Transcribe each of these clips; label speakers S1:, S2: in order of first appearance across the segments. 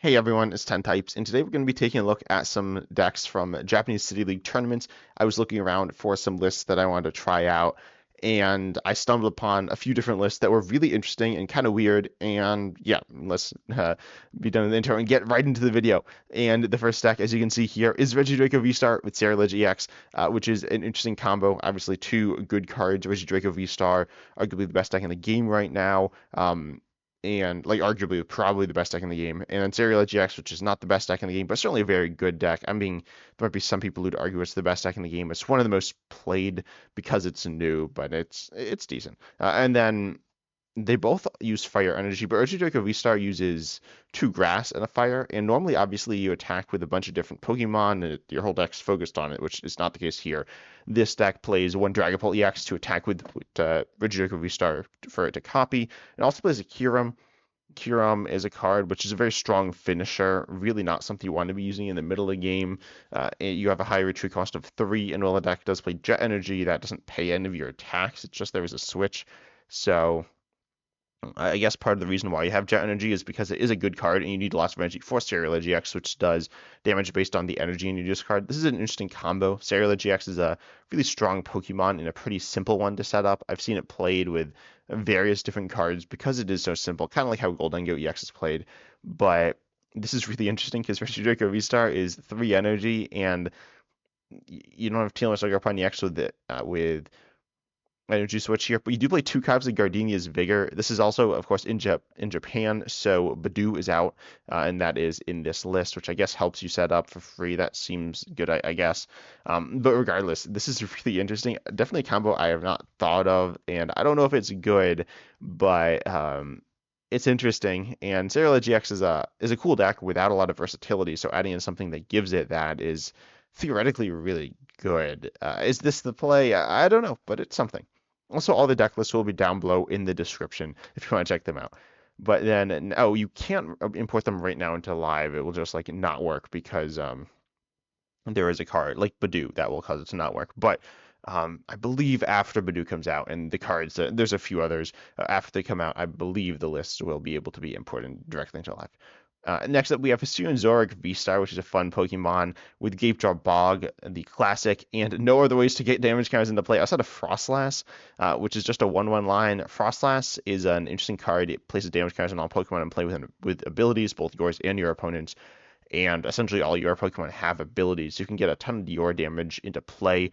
S1: Hey everyone, it's 10 Types, and today we're going to be taking a look at some decks from Japanese City League tournaments. I was looking around for some lists that I wanted to try out, and I stumbled upon a few different lists that were really interesting and kind of weird. And yeah, let's be done with the intro and get right into the video. And the first deck, as you can see here, is Regidraco VSTAR with Serperior EX, which is an interesting combo. Obviously, two good cards. Regidraco VSTAR, arguably the best deck in the game right now. And like arguably probably the best deck in the game. And then Serial GX, which is not the best deck in the game, but certainly a very good deck. There might be some people who'd argue it's the best deck in the game. It's one of the most played because it's new, but it's decent. And then they both use fire energy, but Urchidraco V-Star uses two grass and a fire. And normally, obviously, you attack with a bunch of different Pokemon, and your whole deck's focused on it, which is not the case here. This deck plays one Dragapult EX to attack with Urchidraco V-Star for it to copy. It also plays a Kyurem. Kyurem is a card which is a very strong finisher, really not something you want to be using in the middle of the game. You have a high retreat cost of 3, and while the deck does play Jet Energy, that doesn't pay any of your attacks. It's just there is a switch. So I guess part of the reason why you have Jet Energy is because it is a good card and you need lots of energy for Serial GX, which does damage based on the energy in your discard. This is an interesting combo. Serial GX is a really strong Pokemon and a pretty simple one to set up. I've seen it played with various different cards because it is so simple, kind of like how Goldengo EX is played. But this is really interesting because Regidraco V-Star is 3 energy and you don't have Teal Upon EX with energy switch here, but you do play two copies of Gardenia's Vigor. This is also, of course, in Japan, so Badu is out, and that is in this list, which I guess helps you set up for free. That seems good, I guess. But regardless, this is really interesting. Definitely a combo I have not thought of, and I don't know if it's good, but it's interesting. And Serial GX is a cool deck without a lot of versatility, so adding in something that gives it that is theoretically really good. Is this the play? I don't know, but it's something. Also, all the deck lists will be down below in the description if you want to check them out. But then, oh, you can't import them right now into live. It will just like not work because there is a card like Badu that will cause it to not work. But I believe after Badu comes out and the cards, there's a few others after they come out. I believe the lists will be able to be imported directly into live. Next up, we have Hisuian Zoroark VSTAR, which is a fun Pokemon with Gapejaw Bog, the classic, and no other ways to get damage counters into play outside of Frostlass, which is just a 1/1 line. Frostlass is an interesting card. It places damage counters on all Pokemon and play with abilities, both yours and your opponent's. And essentially, all your Pokemon have abilities. You can get a ton of your damage into play.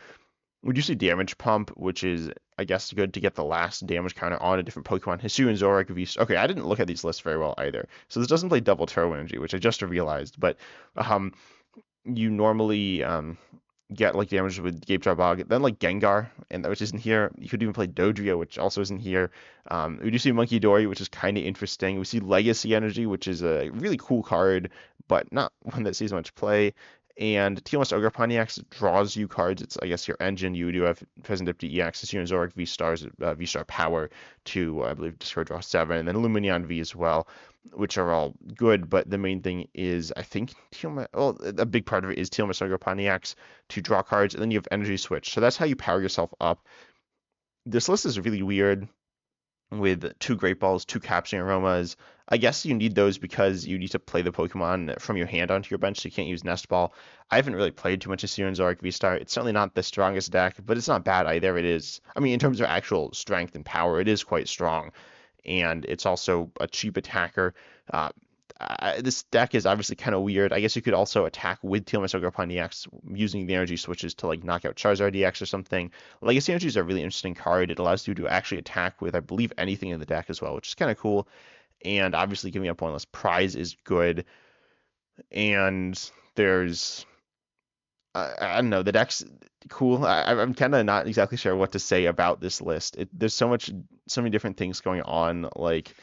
S1: We do see Damage Pump, which is, I guess, good to get the last damage counter on a different Pokemon. Hisuian Zoroark VSTAR. Okay, I didn't look at these lists very well either. So this doesn't play double Turbo Energy, which I just realized. But you normally get like damage with Gapejaw Bog, then like Gengar, and which isn't here. You could even play Dodrio, which also isn't here. We do see Monkey Dory, which is kind of interesting. We see Legacy Energy, which is a really cool card, but not one that sees much play. And TLS Ogre Pontiacs draws you cards. It's, I guess, your engine. You do have Present Empty EX, Hisuian Zoroark V-Star Power to, I believe, discard draw 7, and then Lumineon V as well, which are all good. But the main thing is, I think, a big part of it is TLS Ogre Pontiacs to draw cards, and then you have Energy Switch. So that's how you power yourself up. This list is really weird with 2 Great Balls, 2 Capturing Aromas. I guess you need those because you need to play the Pokemon from your hand onto your bench, so you can't use Nest Ball. I haven't really played too much of Hisuian Zoroark V-Star. It's certainly not the strongest deck, but it's not bad either. It is, I mean, in terms of actual strength and power, it is quite strong. And it's also a cheap attacker. This deck is obviously kind of weird. I guess you could also attack with Teal'c upon EX using the energy switches to like knock out Charizard EX or something. Legacy Energy is a really interesting card. It allows you to actually attack with, I believe, anything in the deck as well, which is kind of cool. And obviously giving up pointless prize is good. And there's I don't know, the deck's cool. I'm kind of not exactly sure what to say about this list. There's so many different things going on. Like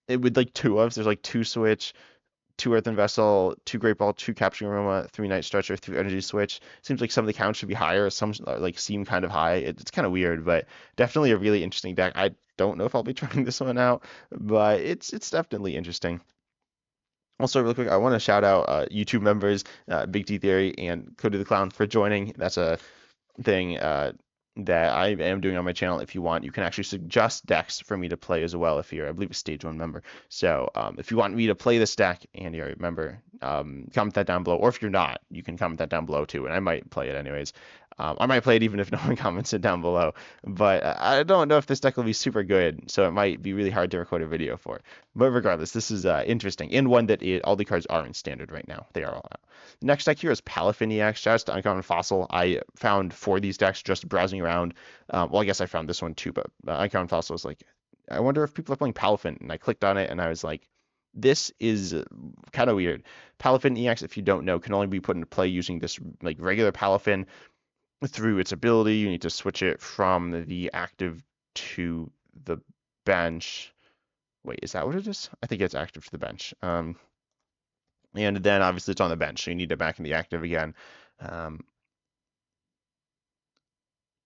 S1: with like 2 ofs, there's like 2 Switch, 2 Earthen Vessel, 2 Great Ball, 2 Capturing Aroma, 3 Night Stretcher, 3 Energy Switch. Seems like some of the counts should be higher. Some like seem kind of high. It's kind of weird, but definitely a really interesting deck. I don't know if I'll be trying this one out, but it's definitely interesting. Also, real quick, I want to shout out YouTube members, Big T Theory and Cody the Clown for joining. That's a thing. that I am doing on my channel. If you want, you can actually suggest decks for me to play as well if you're, I believe, a stage 1 member. So if you want me to play this deck and you're a member, comment that down below. Or if you're not, you can comment that down below too, and I might play it anyways. I might play it even if no one comments it down below. But I don't know if this deck will be super good, so it might be really hard to record a video for. But regardless, this is interesting, and one that all the cards are in standard right now. They are all out. The next deck here is Palafin EX. Shout out to Uncommon Fossil. I found 4 of these decks just browsing around. Well, I guess I found this one too, but Uncommon Fossil was like, I wonder if people are playing Palafin. And I clicked on it and I was like, this is kind of weird. Palafin EX, if you don't know, can only be put into play using this like regular Palafin through its ability. You need to switch it from the active to the bench. Wait, is that what it is? I think it's active to the bench. And then obviously it's on the bench, so you need it back in the active again.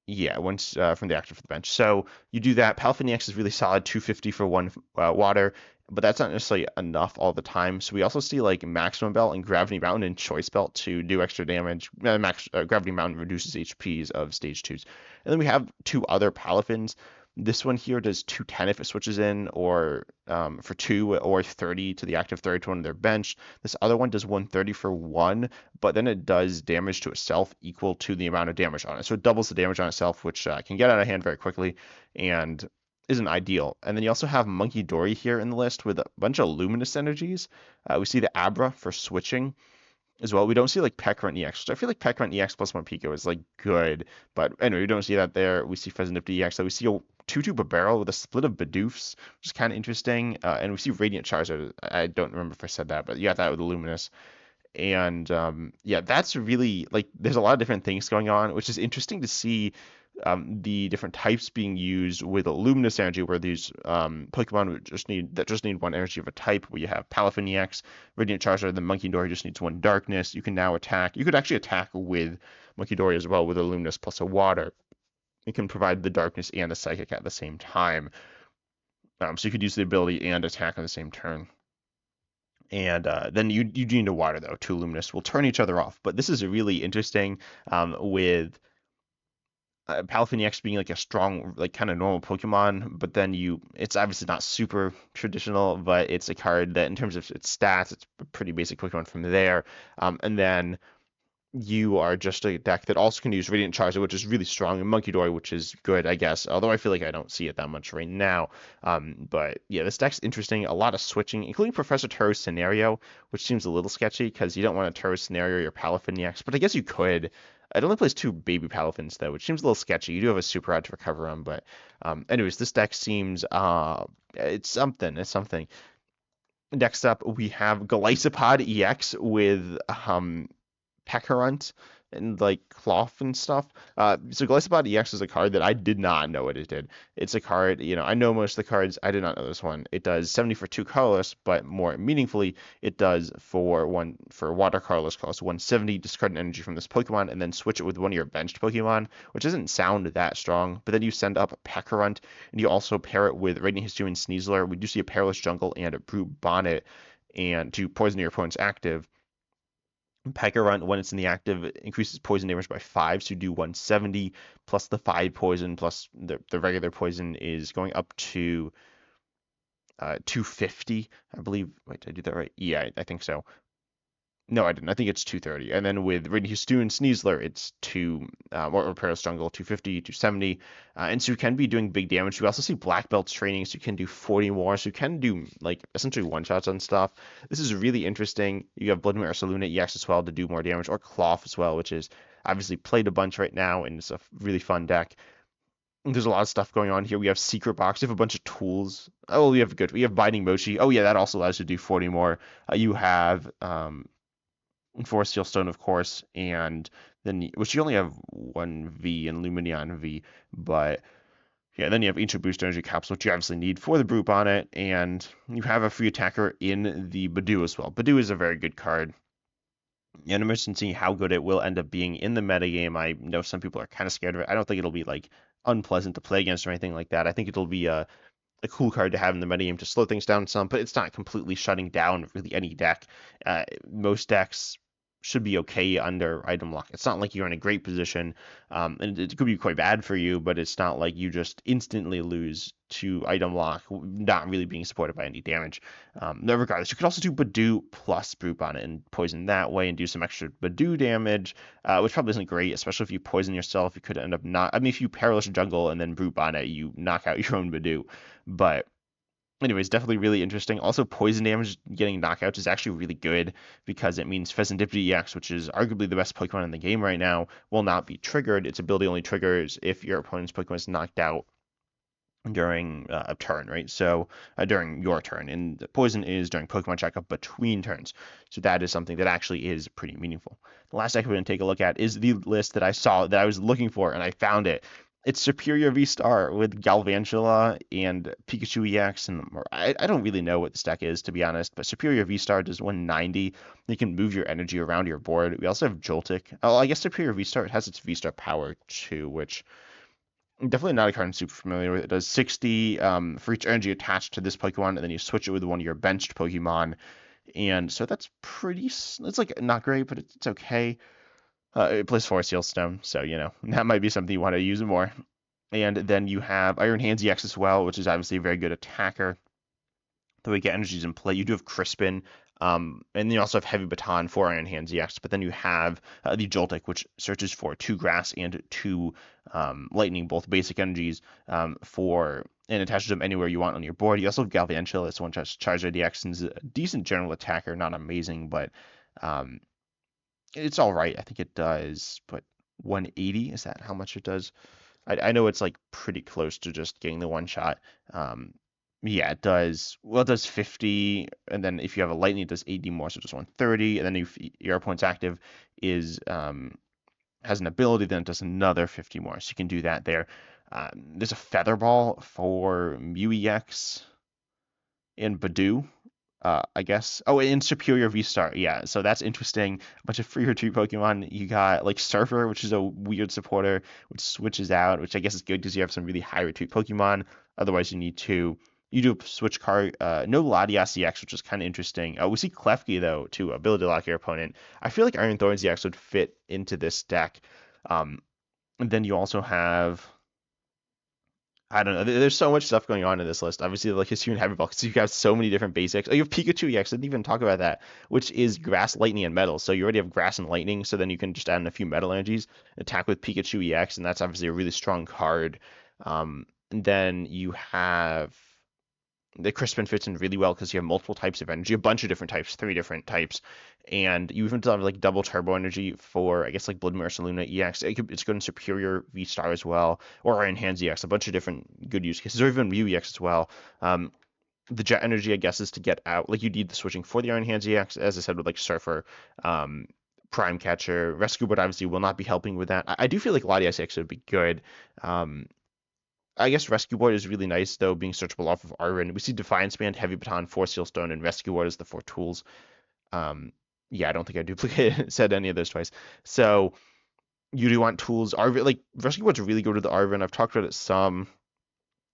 S1: Yeah, once from the active to the bench. So you do that. Palafin EX is really solid, 250 for 1 water, but that's not necessarily enough all the time. So we also see like Maximum Belt and Gravity Mountain and Choice Belt to do extra damage. Gravity Mountain reduces HPs of stage 2s. And then we have 2 other Palafins. This one here does 210 if it switches in, or for 2, or 30 to the active 30 to one of their bench. This other one does 130 for 1, but then it does damage to itself equal to the amount of damage on it. So it doubles the damage on itself, which can get out of hand very quickly and isn't ideal. And then you also have Monkey Dory here in the list with a bunch of luminous energies. We see the Abra for switching as well. We don't see like Pekrunt EX, which I feel like Pekrunt EX plus 1 Pico is like good, but anyway, we don't see that there. We see Pheasantipti EX, so we see a 2/2 Barrel with a split of Bidoofs, which is kind of interesting, and we see Radiant Charizard. I don't remember if I said that, but you got that with the Luminous. And yeah, that's really like there's a lot of different things going on, which is interesting to see the different types being used with a luminous energy, where these Pokemon just need 1 energy of a type. Where you have Palafin EX, Radiant Charizard, the Monkey Dory just needs 1 darkness. You can now attack. You could actually attack with Monkey Dory as well with a luminous plus a water. It can provide the darkness and the psychic at the same time. So you could use the ability and attack on the same turn. And then you need a water though. 2 luminous will turn each other off. But this is really interesting with Palafin EX being like a strong, like kind of normal Pokemon, but then it's obviously not super traditional, but it's a card that in terms of its stats, it's a pretty basic Pokemon from there. And then you are just a deck that also can use Radiant Charizard, which is really strong, and Monkey Dory, which is good, I guess, although I feel like I don't see it that much right now. But yeah, this deck's interesting. A lot of switching, including Professor Turo's Scenario, which seems a little sketchy because you don't want to Turo Scenario your Palafin EX, but I guess you could. It only plays 2 baby Palafins, though, which seems a little sketchy. You do have a Super Rod to recover them, but anyways, this deck seems, it's something. It's something. Next up, we have Golisopod EX with Pekrunt and like Cloth and stuff. So Golisopod EX is a card that I did not know what it did. It's a card, I know most of the cards. I did not know this one. It does 70 for 2 colorless, but more meaningfully, it does for water colorless cost 170. Discard an energy from this Pokemon and then switch it with one of your benched Pokemon, which doesn't sound that strong. But then you send up Pekrunt and you also pair it with Radiant Hisuian Sneasler. We do see a Perilous Jungle and a Brute Bonnet, and to poison your opponent's active. Pekrunt, when it's in the active, increases poison damage by 5, so you do 170, plus the 5 poison, plus the regular poison is going up to 250, I believe. Wait, did I do that right? Yeah, I think so. No, I didn't. I think it's 230. And then with Radiant Hisuian Sneasler, it's or Perilous Jungle, 250, 270. And so you can be doing big damage. You also see Black Belts training, so you can do 40 more. So you can do, like, essentially one-shots on stuff. This is really interesting. You have Blood Moon Ursaluna EX as well to do more damage, or Cloth as well, which is obviously played a bunch right now, and it's a really fun deck. There's a lot of stuff going on here. We have Secret Box. We have a bunch of tools. Oh, we have Binding Mochi. Oh, yeah, that also allows you to do 40 more. You have Forest Steel Stone, of course, and then which you only have 1V and Lumineon V, but yeah, then you have Ancient Boost Energy Capsule, which you obviously need for the Brute Bonnet, and you have a free attacker in the Badoo as well. Badoo is a very good card, and I'm interested in seeing how good it will end up being in the metagame. I know some people are kind of scared of it. I don't think it'll be like unpleasant to play against or anything like that. I think it'll be a cool card to have in the metagame to slow things down some, but it's not completely shutting down really any deck. Most decks should be okay under item lock. It's not like you're in a great position, and it could be quite bad for you, but it's not like you just instantly lose to item lock, not really being supported by any damage. No, regardless, you could also do Badoo plus Broop on it and poison that way and do some extra Badoo damage, which probably isn't great, especially if you poison yourself. You could end up not. I mean, if you perilous jungle and then Broop on it, you knock out your own Badoo. But anyways, definitely really interesting. Also, poison damage getting knockouts is actually really good because it means Pheasantipity EX, which is arguably the best Pokemon in the game right now, will not be triggered. Its ability only triggers if your opponent's Pokemon is knocked out during a turn, right? So during your turn, and the poison is during Pokemon checkup between turns. So that is something that actually is pretty meaningful. The last deck we're going to take a look at is the list that I saw that I was looking for, and I found it. It's Serperior VSTAR with Galvantula and Pikachu EX, and I don't really know what this deck is, to be honest, but Serperior VSTAR does 190. You can move your energy around your board. We also have Joltik. Oh, I guess Serperior VSTAR has its VSTAR power too, which definitely not a card I'm super familiar with. It does 60 for each energy attached to this Pokemon, and then you switch it with one of your benched Pokemon. And so that's pretty, it's like not great, but it's okay. It plays Forest Seal Stone, so that might be something you want to use more. And then you have Iron Hands EX as well, which is obviously a very good attacker. The way you get energies in play, you do have Crispin, and then you also have Heavy Baton for Iron Hands EX, but then you have the Joltik, which searches for 2 Grass and 2 Lightning, both basic energies, and attaches them anywhere you want on your board. You also have Galvantula, this one Charizard EX, and is a decent general attacker, not amazing, but it's all right. I think it does, but 180, is that how much it does? I know it's like pretty close to just getting the one shot. Yeah, it does. Well, it does 50, and then if you have a lightning, it does 80 more, so just 130. And then if your opponent's active is has an ability, then it does another 50 more. So you can do that there. There's a Feather Ball for Mew EX and Badoo. I guess. Oh, and Serperior VSTAR. Yeah, so that's interesting. A bunch of free retreat Pokemon. You got like Surfer, which is a weird supporter, which switches out, which I guess is good because you have some really high retreat Pokemon. Otherwise, you do a switch card. No Latias EX, which is kind of interesting. We see Klefki though too, ability to lock your opponent. I feel like Iron Thorns EX would fit into this deck. And then you also have, I don't know. There's so much stuff going on in this list. Obviously, like Hisuian Heavy Ball, because you have so many different basics. Oh, you have Pikachu EX. I didn't even talk about that, which is Grass, Lightning, and Metal. So you already have Grass and Lightning. So then you can just add in a few Metal energies, attack with Pikachu EX, and that's obviously a really strong card. And then you have the Crispin fits in really well because you have multiple types of energy, a bunch of different types, 3 different types, and you even have like double turbo energy for, I guess, like Blood Mirror Luna EX. It's good in Serperior VSTAR as well, or Iron Hands EX, a bunch of different good use cases, or even Mew EX as well. The Jet energy, I guess, is to get out, like you need the switching for the Iron Hands EX, as I said, with like Surfer, Prime Catcher, Rescue Board obviously will not be helping with that. I do feel like Latias EX would be good. I guess Rescue Board is really nice, though, being searchable off of Arwen. We see Defiance Band, Heavy Baton, Force Seal Stone, and Rescue Board as the 4 tools. Yeah, I don't think I duplicated said any of those twice. So you do want tools. Arwen, like Rescue Board's really good with the Arwen. I've talked about it some.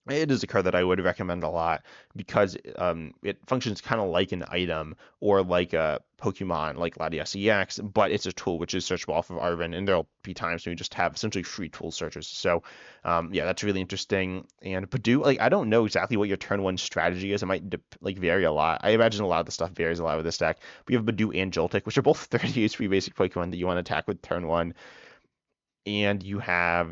S1: It is a card that I would recommend a lot because it functions kind of like an item or like a Pokemon like Latias EX, but it's a tool which is searchable off of Arwen, and there'll be times when you just have essentially free tool searches. So yeah, that's really interesting. And Badoo, like I don't know exactly what your turn 1 strategy is. It might like vary a lot. I imagine a lot of the stuff varies a lot with this deck. But you have Badoo and Joltik, which are both 30 HP basic Pokemon that you want to attack with turn 1. And you have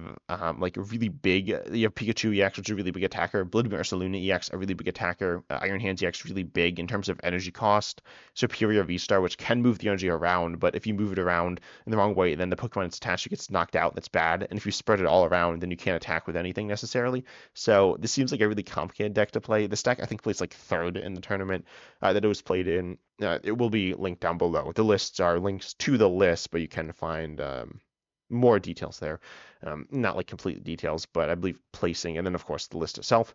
S1: like a really big, you have Pikachu EX, which is a really big attacker, Blood Mirror Luna EX, a really big attacker, Iron Hands EX, really big in terms of energy cost, Serperior VSTAR, which can move the energy around, but if you move it around in the wrong way, then the Pokemon it's attached to gets knocked out, that's bad, and if you spread it all around, then you can't attack with anything necessarily. So this seems like a really complicated deck to play. This deck, I think, plays like 3rd in the tournament that it was played in. It will be linked down below. The lists are links to the list, but you can find more details there. Not like complete details, but I believe placing, and then of course the list itself.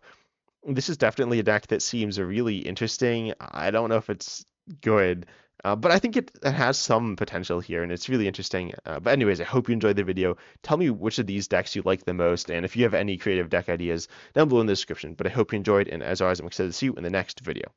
S1: This is definitely a deck that seems really interesting. I don't know if it's good, but I think it has some potential here, and it's really interesting. But anyways, I hope you enjoyed the video. Tell me which of these decks you like the most, and if you have any creative deck ideas down below in the description. But I hope you enjoyed, and as always, I'm excited to see you in the next video.